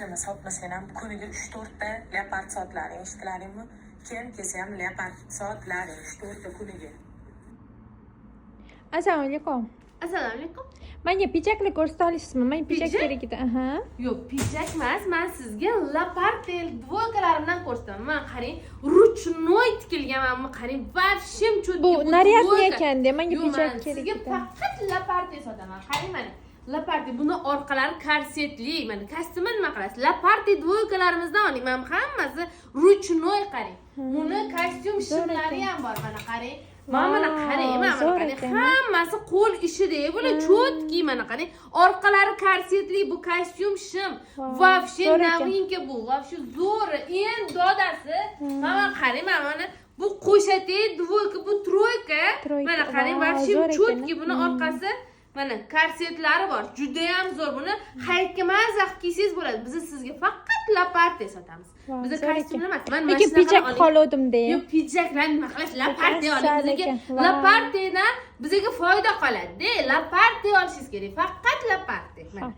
nima sotmasang ham kuniga 3-4 ta leopard sotlaring, eshitdilaringmi? Kim kelsa ham leopard sotlaring 3-4 ta kuniga. Assalomu alaykum. Assalomu alaykum. Menga pichakli ko'rsata olasizmi? Men pichak kerak edi. Aha. Yo'q, pichak emas. Men sizga lapartel dvoykalarimdan ko'rsataman. Men qarang, ruchnoy tikilganmanmi? Qarang, vafshim cho'tki. Bu naryadni ekanda, menga pichak kerak Sizga edi. faqat lapartel sotaman. Qarang mana. Lapartel buni orqalari korsetli. Mana kostyumni nima qilasiz? Lapartel dvoykalarimizdan oling. Mana hammasi ruchnoy qarang. Buni kostyum shimlari ham bor. Mana qarang. Mana qarang, mana qarang. Hammasi qo'l ishida, bular cho'tki mana qarang. Orqalari korsetli, bu kostyum shim. Vafshe novinka bu. Vafshe zo'r. Endi dodasi. Mana qarang, mana bu qo'shati, dvoyka, bu troyka. Mana qarang, vafshe cho'tki, buni orqasi mana korsetlari bor. Juda ham zo'r. Buni hayitga mazaq kiysangiz bo'ladi. Biz sizga faqat lapartel sotamiz. Bizda kostyum emas. Men lekin pichak qoluvdim-da. Yo'q, pichaklar nima qilish? Lapartel oling. Bizga laparteldan bizga foyda qoladi-da. Lapartel olishingiz kerak. Faqat lapartel. Mana